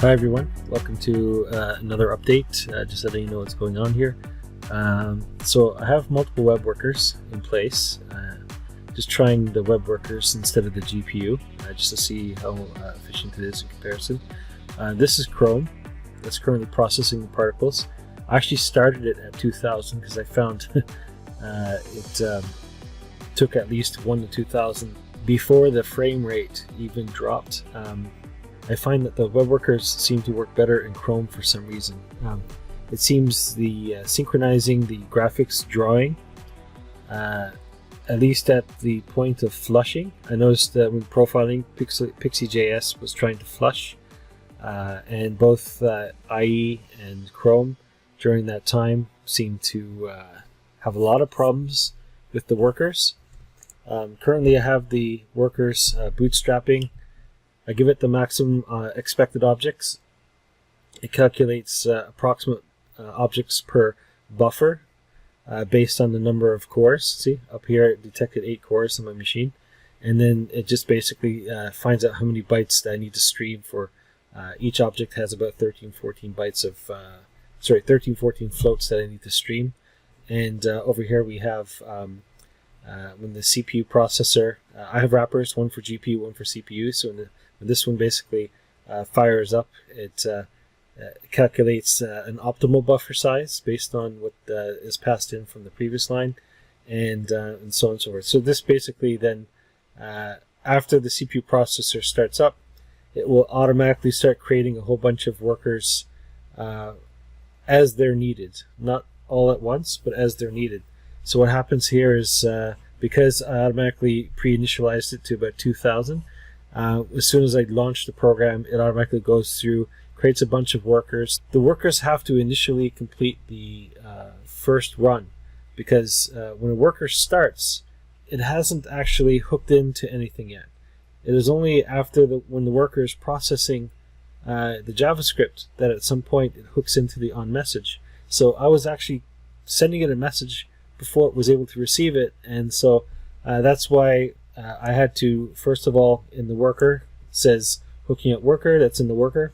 Hi everyone, welcome to another update, just letting you know what's going on here. So I have multiple web workers in place, just trying the web workers instead of the GPU, just to see how efficient it is in comparison. This is Chrome, that's currently processing the particles. I actually started it at 2000 because I found it took at least 1 to 2000 before the frame rate even dropped. I find that the web workers seem to work better in Chrome for some reason. It seems the synchronizing the graphics drawing, at least at the point of flushing. I noticed that when profiling, PixiJS was trying to flush, and both IE and Chrome during that time seemed to have a lot of problems with the workers. Currently I have the workers bootstrapping. I give it the maximum expected objects. It calculates approximate objects per buffer based on the number of cores. See, up here it detected 8 cores on my machine. And then it just basically finds out how many bytes that I need to stream for. Each object has about 13-14 bytes of, 13-14 floats that I need to stream. And over here we have when the CPU processor, I have wrappers, one for GPU, one for CPU. So when this one basically fires up, it calculates an optimal buffer size based on what is passed in from the previous line, and so on and so forth. So this basically then, after the CPU processor starts up, it will automatically start creating a whole bunch of workers as they're needed. Not all at once, but as they're needed. So what happens here is, because I automatically pre-initialized it to about 2000, as soon as I launch the program, it automatically goes through, creates a bunch of workers. The workers have to initially complete the first run, because when a worker starts, it hasn't actually hooked into anything yet. It is only after when the worker is processing the JavaScript that at some point it hooks into the onMessage. So I was actually sending it a message before it was able to receive it, and so that's why I had to, first of all, in the worker, says hooking at worker, that's in the worker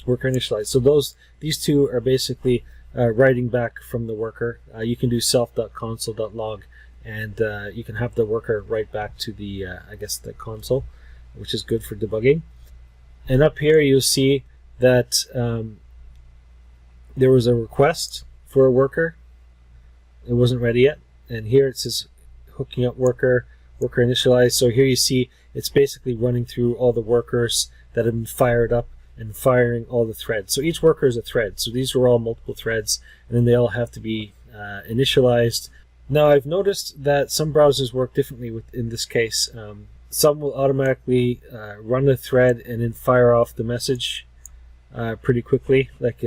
initialize. So these two are basically writing back from the worker. You can do self.console.log, and you can have the worker write back to the, I guess, the console, which is good for debugging. And up here you'll see that there was a request for a worker. It wasn't ready yet, and here it says hooking up worker initialized. So here you see it's basically running through all the workers that have been fired up and firing all the threads. So each worker is a thread. So these are all multiple threads, and then they all have to be initialized. Now I've noticed that some browsers work differently in this case. Some will automatically run a thread and then fire off the message pretty quickly, like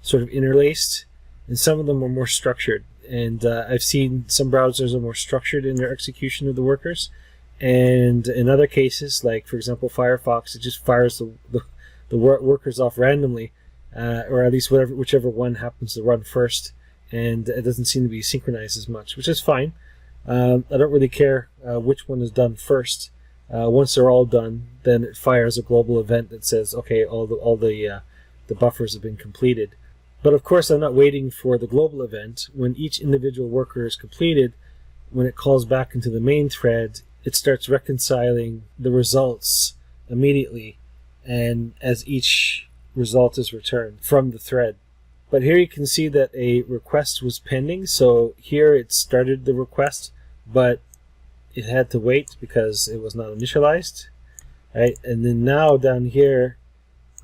sort of interlaced. And some of them are more structured, and I've seen some browsers are more structured in their execution of the workers, and in other cases, like for example Firefox, it just fires the workers off randomly, or at least whichever one happens to run first, and it doesn't seem to be synchronized as much, which is fine. I don't really care which one is done first. Once they're all done, then it fires a global event that says, okay, all the buffers have been completed. But of course, I'm not waiting for the global event. When each individual worker is completed, when it calls back into the main thread, it starts reconciling the results immediately, and as each result is returned from the thread. But here you can see that a request was pending. So here it started the request, but it had to wait because it was not initialized. Right? And then now down here,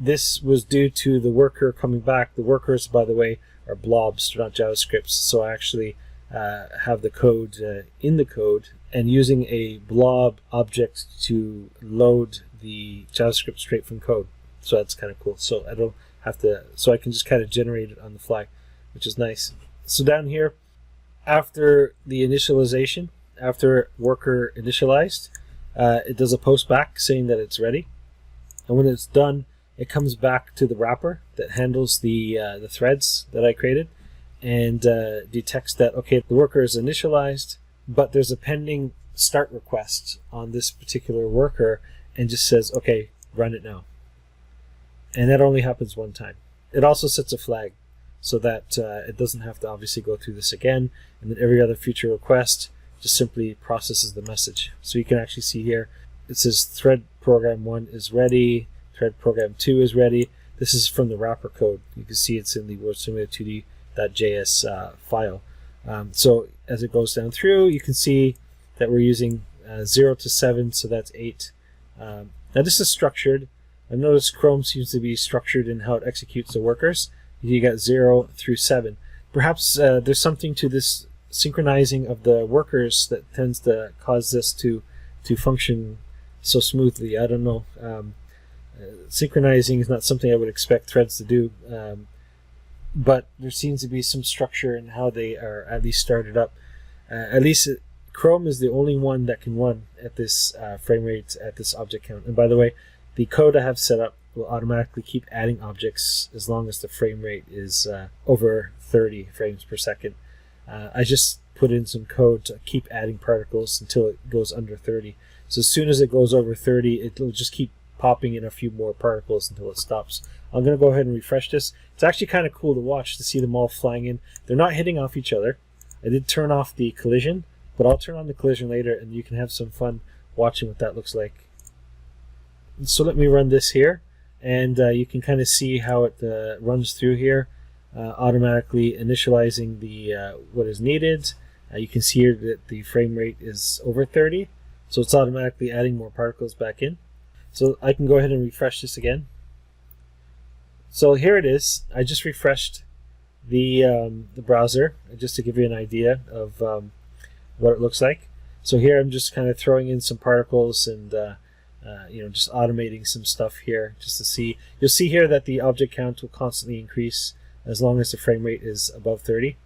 this was due to the worker coming back. The workers, by the way, are blobs, they're not JavaScripts. So I actually have the code in the code and using a blob object to load the JavaScript straight from code. So that's kind of cool. So I don't have to, so I can just kind of generate it on the fly, which is nice. So down here, after the initialization, after worker initialized, it does a post back saying that it's ready. And when it's done, it comes back to the wrapper that handles the threads that I created, and detects that, okay, the worker is initialized, but there's a pending start request on this particular worker, and just says, okay, run it now. And that only happens one time. It also sets a flag so that it doesn't have to obviously go through this again, and then every other future request just simply processes the message. So you can actually see here, it says thread program 1 is ready, thread program 2 is ready. This is from the wrapper code. You can see it's in the WordSimulator2D.js file. So as it goes down through, you can see that we're using 0 to 7, so that's 8. Now this is structured. I notice Chrome seems to be structured in how it executes the workers. You got 0 through 7. Perhaps there's something to this synchronizing of the workers that tends to cause this to function so smoothly. I don't know. Synchronizing is not something I would expect threads to do, but there seems to be some structure in how they are at least started up. At least Chrome is the only one that can run at this frame rate, at this object count. And by the way, the code I have set up will automatically keep adding objects as long as the frame rate is over 30 frames per second. I just put in some code to keep adding particles until it goes under 30. So as soon as it goes over 30, it'll just keep popping in a few more particles until it stops. I'm going to go ahead and refresh this. It's actually kind of cool to watch, to see them all flying in. They're not hitting off each other. I did turn off the collision, but I'll turn on the collision later and you can have some fun watching what that looks like. So let me run this here, and you can kind of see how it runs through here, automatically initializing the what is needed. You can see here that the frame rate is over 30, so it's automatically adding more particles back in. So I can go ahead and refresh this again. So here it is. I just refreshed the browser just to give you an idea of what it looks like. So here I'm just kind of throwing in some particles and just automating some stuff here just to see. You'll see here that the object count will constantly increase as long as the frame rate is above 30.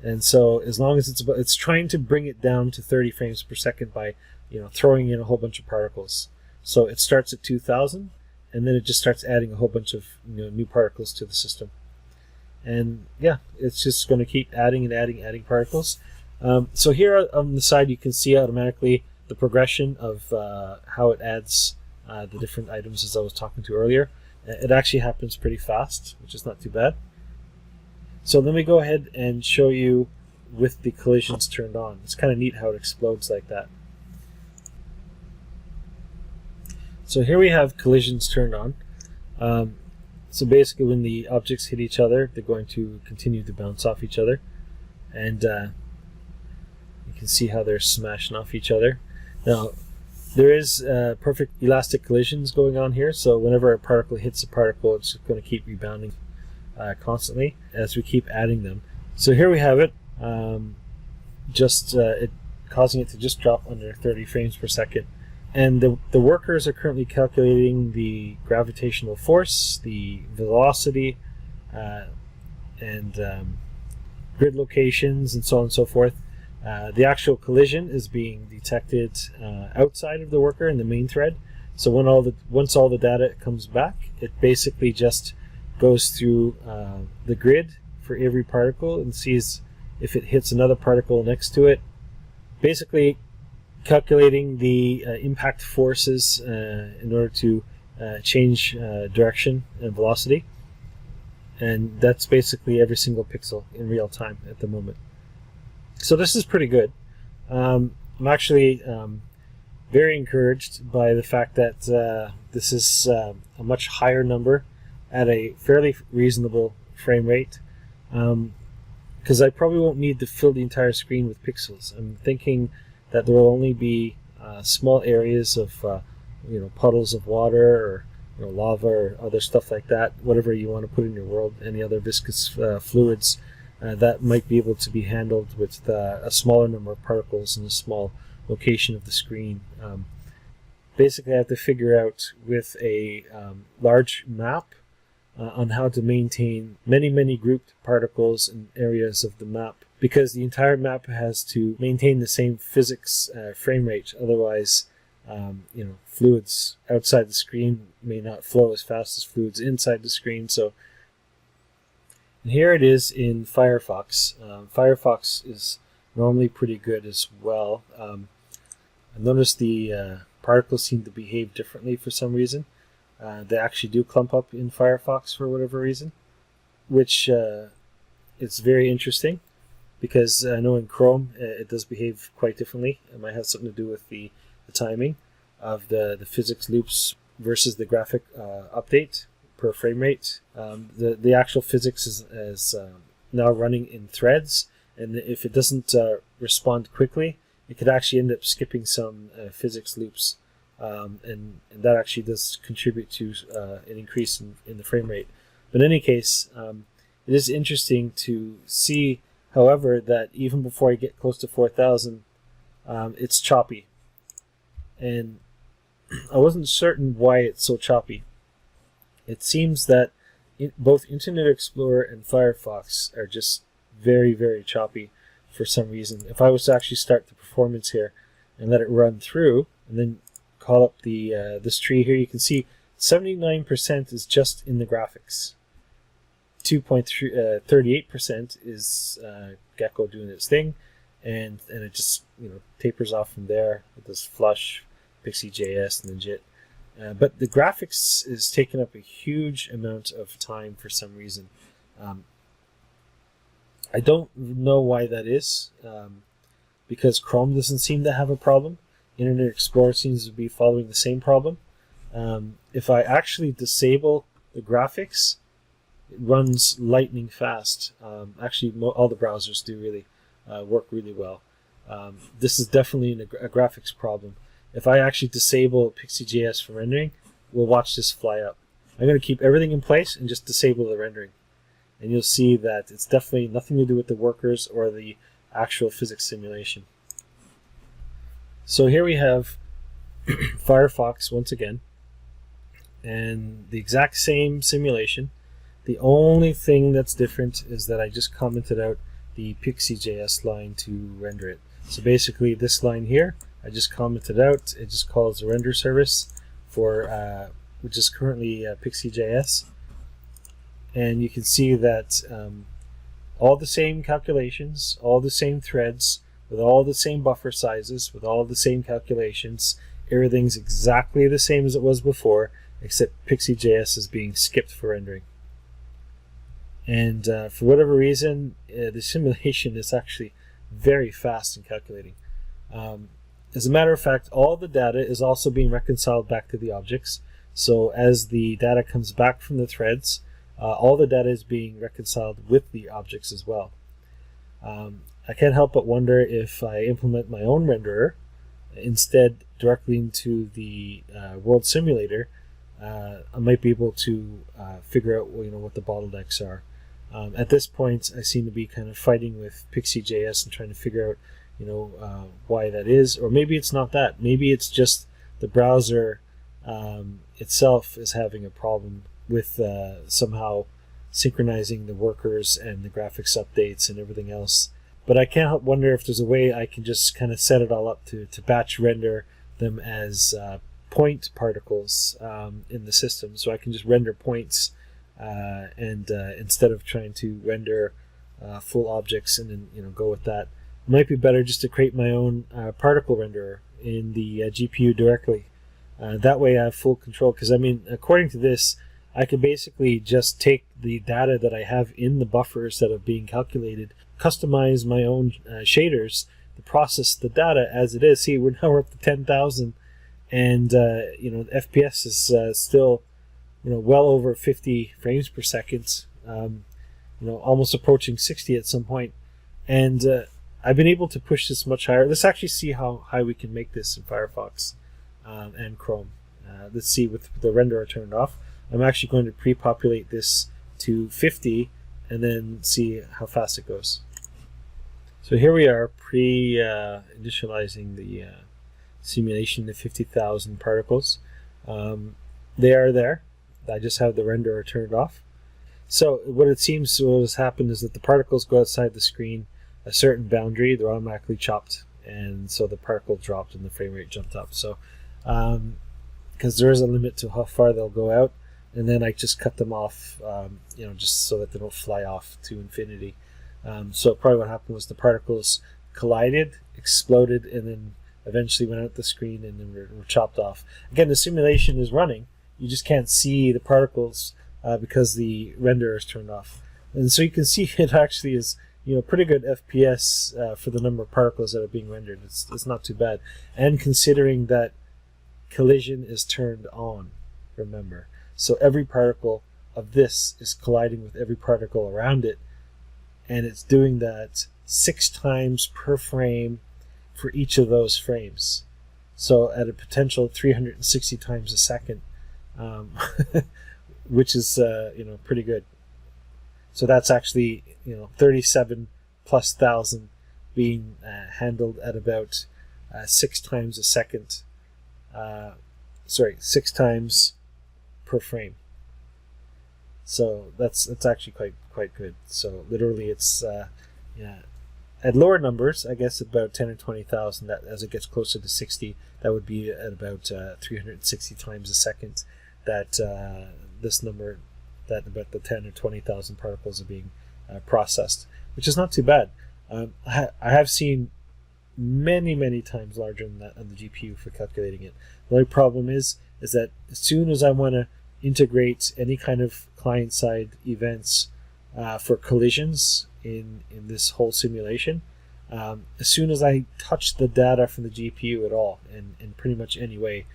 And so as long as it's trying to bring it down to 30 frames per second by throwing in a whole bunch of particles. So it starts at 2000 and then it just starts adding a whole bunch of new particles to the system. And yeah, it's just going to keep adding and adding particles. So here on the side you can see automatically the progression of how it adds the different items, as I was talking to earlier. It actually happens pretty fast, which is not too bad. So let me go ahead and show you with the collisions turned on. It's kind of neat how it explodes like that. So here we have collisions turned on. So basically when the objects hit each other, they're going to continue to bounce off each other. And you can see how they're smashing off each other. Now, there is perfect elastic collisions going on here, so whenever a particle hits a particle, it's going to keep rebounding constantly as we keep adding them. So here we have it, causing it to just drop under 30 frames per second. And the workers are currently calculating the gravitational force, the velocity, and grid locations, and so on and so forth. The actual collision is being detected outside of the worker in the main thread. So once all the data comes back, it basically just goes through the grid for every particle and sees if it hits another particle next to it. Basically calculating the impact forces in order to change direction and velocity. And that's basically every single pixel in real time at the moment. So this is pretty good. I'm actually very encouraged by the fact that this is a much higher number at a fairly reasonable frame rate, because I probably won't need to fill the entire screen with pixels. I'm thinking that there will only be small areas of puddles of water or lava or other stuff like that, whatever you want to put in your world, any other viscous fluids that might be able to be handled with a smaller number of particles in a small location of the screen. Basically, I have to figure out with a large map on how to maintain many grouped particles in areas of the map, because the entire map has to maintain the same physics frame rate. Otherwise, fluids outside the screen may not flow as fast as fluids inside the screen. So and here it is in Firefox. Firefox is normally pretty good as well. I noticed the particles seem to behave differently for some reason. They actually do clump up in Firefox for whatever reason, which it's very interesting because I know in Chrome it does behave quite differently. It might have something to do with the timing of the physics loops versus the graphic update per frame rate. The actual physics is now running in threads, and if it doesn't respond quickly, it could actually end up skipping some physics loops, and that actually does contribute to an increase in the frame rate. But in any case, it is interesting to see, however, that even before I get close to 4,000, it's choppy. And I wasn't certain why it's so choppy. It seems that both Internet Explorer and Firefox are just very, very choppy for some reason. If I was to actually start the performance here and let it run through, and then call up the this tree here, you can see 79% is just in the graphics. 38% is Gecko doing its thing, and it just tapers off from there. It does Flush, PixiJS, and then JIT. But the graphics is taking up a huge amount of time for some reason. I don't know why that is, because Chrome doesn't seem to have a problem. Internet Explorer seems to be following the same problem. If I actually disable the graphics, it runs lightning fast. Actually, all the browsers do really work really well. This is definitely a graphics problem. If I actually disable PixiJS for rendering, we'll watch this fly up. I'm going to keep everything in place and just disable the rendering. And you'll see that it's definitely nothing to do with the workers or the actual physics simulation. So here we have Firefox once again, and the exact same simulation. The only thing that's different is that I just commented out the PixiJS line to render it. So basically this line here, I just commented out. It just calls the render service for which is currently PixiJS, and you can see that all the same calculations, all the same threads, with all the same buffer sizes, with all the same calculations. Everything's exactly the same as it was before, except PixiJS is being skipped for rendering. And for whatever reason, the simulation is actually very fast in calculating. As a matter of fact, all the data is also being reconciled back to the objects. So as the data comes back from the threads, all the data is being reconciled with the objects as well. I can't help but wonder if I implement my own renderer instead directly into the world simulator, I might be able to figure out what the bottlenecks are. At this point, I seem to be kind of fighting with PixiJS and trying to figure out why that is, or maybe it's not that. Maybe it's just the browser itself is having a problem with somehow synchronizing the workers and the graphics updates and everything else. But I can't help wonder if there's a way I can just kind of set it all up to batch render them as point particles in the system. So I can just render points and instead of trying to render full objects and then go with that. It might be better just to create my own particle renderer in the GPU directly. That way I have full control, because I mean, according to this, I could basically just take the data that I have in the buffers that are being calculated, customize my own shaders to process the data as it is. See, we're up to 10,000, and FPS is still well over 50 frames per second, almost approaching 60 at some point. And I've been able to push this much higher. Let's actually see how high we can make this in Firefox and Chrome. Let's see, with the renderer turned off. I'm actually going to pre-populate this to 50 and then see how fast it goes. So here we are pre-initializing the simulation to 50,000 particles. They are there. I just have the renderer turned off. So what it seems what has happened is that the particles go outside the screen a certain boundary, they're automatically chopped, and so the particle dropped and the frame rate jumped up. So because there is a limit to how far they'll go out, and then I just cut them off, just so that they don't fly off to infinity. So probably what happened was the particles collided, exploded, and then eventually went out the screen and then were chopped off. Again, the simulation is running. you just can't see the particles because the renderer is turned off. And so you can see it actually is pretty good FPS for the number of particles that are being rendered. It's not too bad. And considering that collision is turned on, remember. So every particle of this is colliding with every particle around it, and it's doing that 6 times per frame for each of those frames. So at a potential 360 times a second, which is pretty good. So that's actually 37 plus thousand being handled at about 6 times a second. 6 times per frame. So that's actually quite good. So literally, it's at lower numbers, I guess about 10 or 20,000. That as it gets closer to 60, that would be at about 360 times a second. That this number, that about the 10 or 20,000 particles are being processed, which is not too bad. I have seen many times larger than that on the GPU for calculating it. The only problem is that as soon as I want to integrate any kind of client-side events for collisions in this whole simulation, as soon as I touch the data from the GPU at all, in pretty much any way,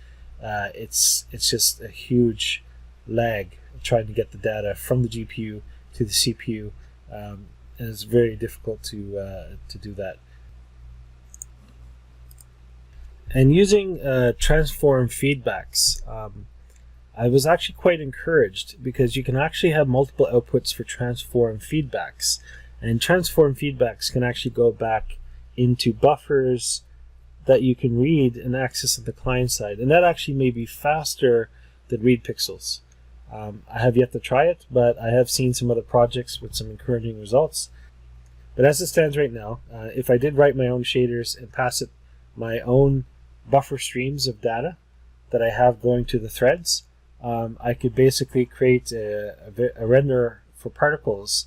it's just a huge lag trying to get the data from the GPU to the CPU, and it's very difficult to do that. And using transform feedbacks, I was actually quite encouraged because you can actually have multiple outputs for transform feedbacks. And transform feedbacks can actually go back into buffers that you can read and access at the client side. And that actually may be faster than read pixels. I have yet to try it, but I have seen some other projects with some encouraging results. But as it stands right now, if I did write my own shaders and pass it my own buffer streams of data that I have going to the threads, I could basically create a renderer for particles,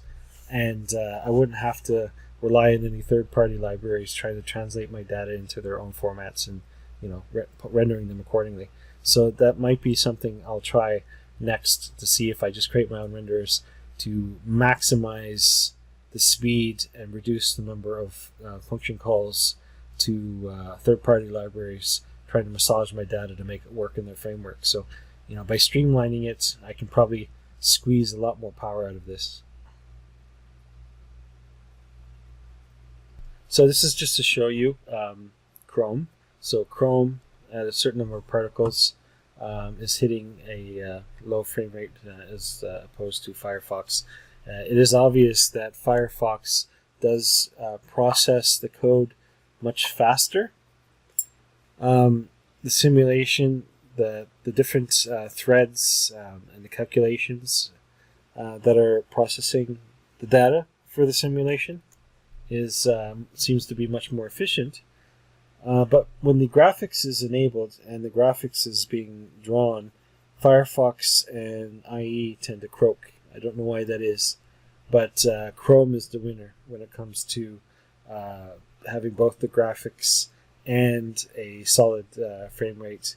and I wouldn't have to rely on any third-party libraries trying to translate my data into their own formats and rendering them accordingly. So that might be something I'll try next, to see if I just create my own renderers to maximize the speed and reduce the number of function calls to third-party libraries trying to massage my data to make it work in their framework. So by streamlining it, I can probably squeeze a lot more power out of this. So this is just to show you Chrome. So Chrome at a certain number of particles is hitting a low frame rate as opposed to Firefox. It is obvious that Firefox does process the code much faster. The simulation, the different threads and the calculations that are processing the data for the simulation seems to be much more efficient. But when the graphics is enabled and the graphics is being drawn, Firefox and IE tend to croak. I don't know why that is, but Chrome is the winner when it comes to having both the graphics and a solid frame rate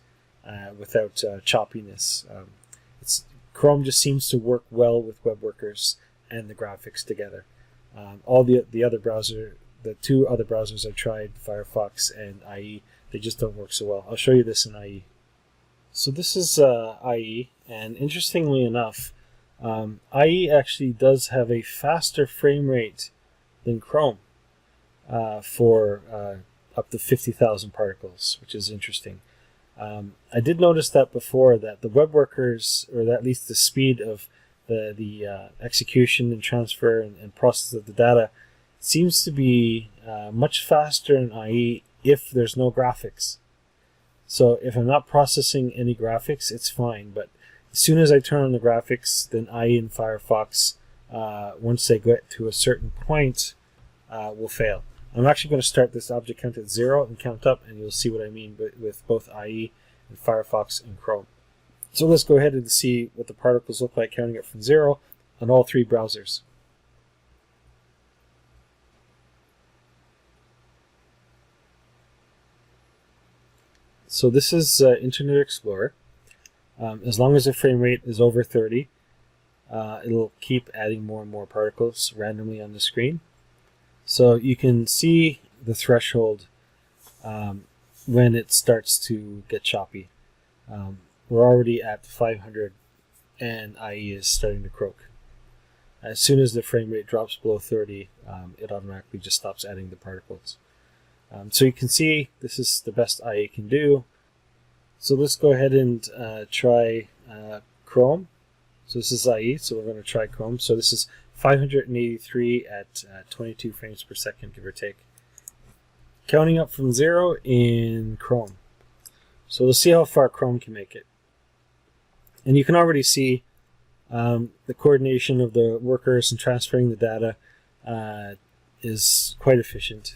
without choppiness. Chrome just seems to work well with web workers and the graphics together. All the other the two other browsers I tried, Firefox and IE, they just don't work so well. I'll show you this in IE. So this is IE, and interestingly enough, IE actually does have a faster frame rate than Chrome for up to 50,000 particles, which is interesting. I did notice that before, that the web workers, or at least the speed of the execution and transfer and process of the data, seems to be much faster in IE if there's no graphics. So if I'm not processing any graphics, it's fine. But as soon as I turn on the graphics, then IE and Firefox, once they get to a certain point, will fail. I'm actually going to start this object count at 0 and count up, and you'll see what I mean with both IE and Firefox and Chrome. So let's go ahead and see what the particles look like counting it from 0 on all three browsers. So this is Internet Explorer. As long as the frame rate is over 30, it'll keep adding more and more particles randomly on the screen. So you can see the threshold when it starts to get choppy. We're already at 500 and IE is starting to croak. As soon as the frame rate drops below 30, it automatically just stops adding the particles. So you can see this is the best IE can do. So let's go ahead and try Chrome. So this is IE, so we're going to try Chrome. So this is 583 at 22 frames per second, give or take. Counting up from 0 in Chrome. So we'll see how far Chrome can make it. And you can already see the coordination of the workers and transferring the data is quite efficient.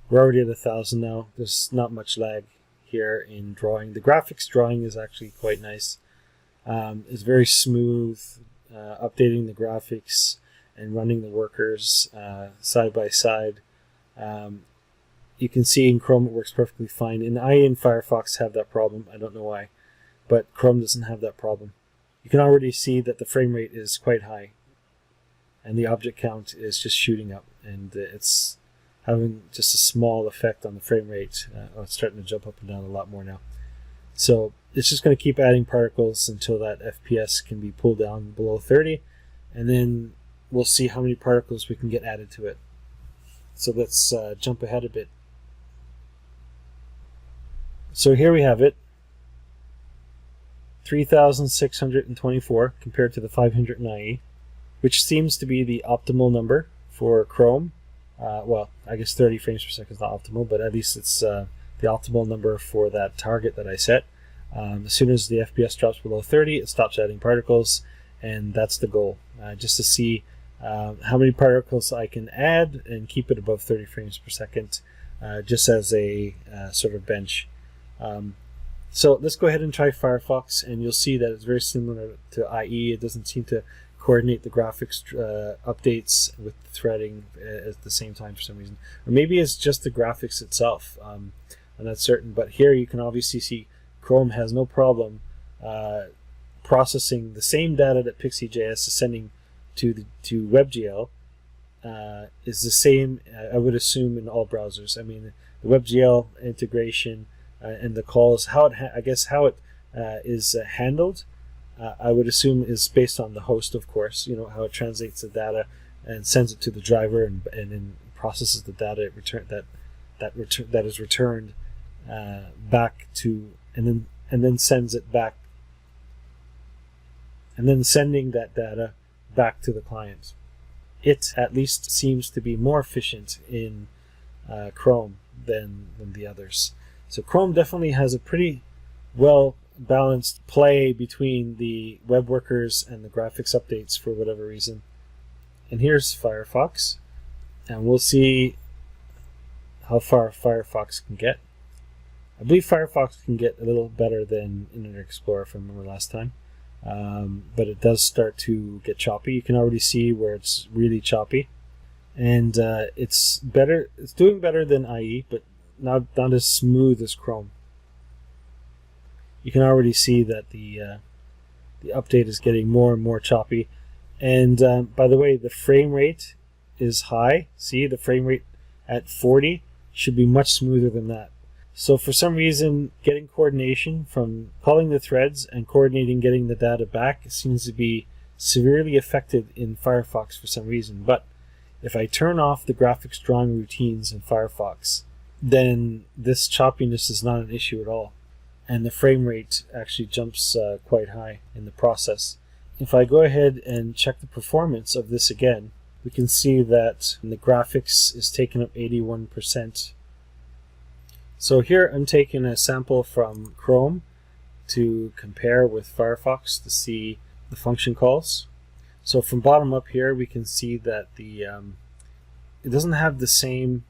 We're already at 1,000 now. There's not much lag here in drawing. The graphics drawing is actually quite nice. It's very smooth, updating the graphics and running the workers side by side. You can see in Chrome it works perfectly fine. In IE and Firefox have that problem. I don't know why, but Chrome doesn't have that problem. You can already see that the frame rate is quite high and the object count is just shooting up, and it's having just a small effect on the frame rate. It's starting to jump up and down a lot more now. So it's just going to keep adding particles until that FPS can be pulled down below 30, and then we'll see how many particles we can get added to it. So let's jump ahead a bit. So here we have it, 3,624 compared to the 500 in IE, which seems to be the optimal number for Chrome. Well, I guess 30 frames per second is not optimal, but at least it's the optimal number for that target that I set. As soon as the FPS drops below 30, it stops adding particles, and that's the goal. Just to see how many particles I can add and keep it above 30 frames per second, just as a sort of bench. So let's go ahead and try Firefox, and you'll see that it's very similar to IE. It doesn't seem to coordinate the graphics updates with the threading at the same time for some reason. Or maybe it's just the graphics itself. I'm not certain, but here you can obviously see Chrome has no problem processing the same data that PixiJS is sending to WebGL. Is the same, I would assume, in all browsers. I mean, the WebGL integration and the calls, how it is handled, I would assume is based on the host, of course. You know, how it translates the data and sends it to the driver, and then processes the data that is returned back to, and then sends it back, and then sending that data back to the client. It at least seems to be more efficient in Chrome than the others. So Chrome definitely has a pretty well balanced play between the web workers and the graphics updates for whatever reason. And here's Firefox, and we'll see how far Firefox can get. I believe Firefox can get a little better than Internet Explorer, if I remember last time. But it does start to get choppy. You can already see where it's really choppy, and it's better. It's doing better than IE, but not as smooth as Chrome. You can already see that the update is getting more and more choppy. And by the way, the frame rate is high. See, the frame rate at 40 should be much smoother than that. So for some reason, getting coordination from calling the threads and coordinating getting the data back seems to be severely affected in Firefox for some reason. But if I turn off the graphics drawing routines in Firefox, then this choppiness is not an issue at all. And the frame rate actually jumps quite high in the process. If I go ahead and check the performance of this again, we can see that the graphics is taking up 81%. So here I'm taking a sample from Chrome to compare with Firefox to see the function calls. So from bottom up here, we can see that it doesn't have the same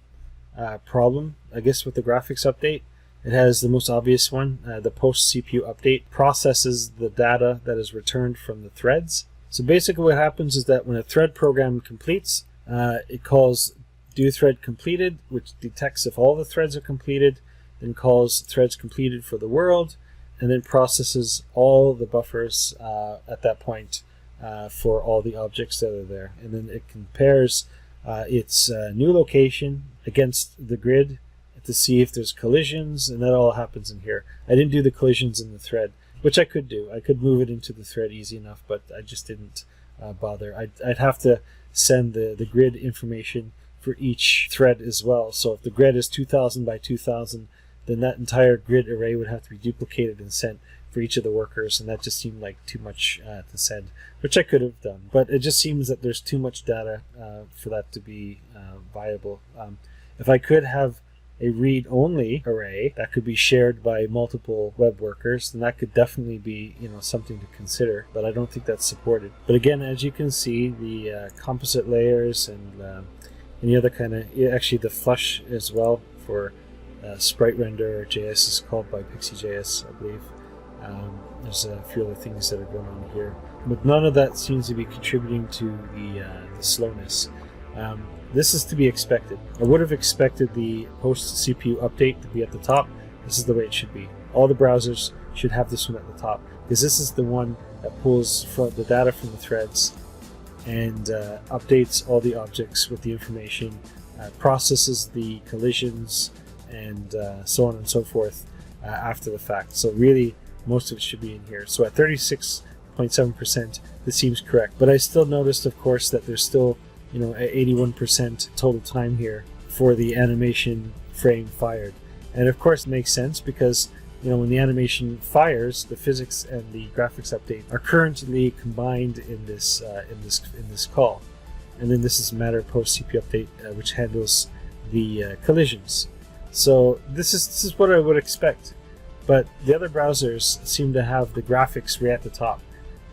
problem, I guess, with the graphics update. It has the most obvious one. The post CPU update processes the data that is returned from the threads. So basically what happens is that when a thread program completes, it calls doThread completed, which detects if all the threads are completed, then calls threads completed for the world, and then processes all the buffers at that point for all the objects that are there. And then it compares its new location against the grid to see if there's collisions, and that all happens in here. I didn't do the collisions in the thread, which I could do. I could move it into the thread easy enough, but I just didn't bother. I'd have to send the grid information for each thread as well. So if the grid is 2000 by 2000, then that entire grid array would have to be duplicated and sent for each of the workers, and that just seemed like too much to send, which I could have done. But it just seems that there's too much data for that to be viable. If I could have a read-only array that could be shared by multiple web workers, then that could definitely be, something to consider, but I don't think that's supported. But again, as you can see, the composite layers and any other kind of, actually the flush as well for sprite render JS is called by PixiJS, I believe. There's a few other things that are going on here, but none of that seems to be contributing to the slowness. This is to be expected. I would have expected the post CPU update to be at the top. This is the way it should be. All the browsers should have this one at the top, because this is the one that pulls from the data from the threads and updates all the objects with the information, processes the collisions, and so on and so forth after the fact. So really, most of it should be in here. So at 36.7%, this seems correct. But I still noticed, of course, that there's still at 81% total time here for the animation frame fired. And of course it makes sense, because when the animation fires, the physics and the graphics update are currently combined in this call. And then this is matter post CPU update, which handles the collisions. So this is what I would expect. But the other browsers seem to have the graphics right at the top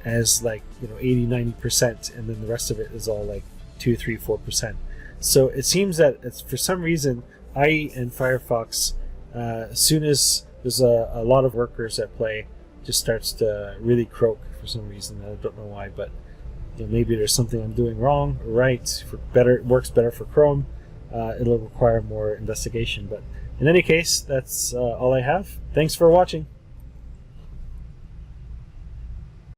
as 80-90%, and then the rest of it is all 2, 3, 4%. So it seems that for some reason, IE and Firefox, as soon as there's a lot of workers at play, just starts to really croak for some reason. I don't know why, but maybe there's something I'm doing wrong or right. It works better for Chrome. It'll require more investigation. But in any case, that's all I have. Thanks for watching.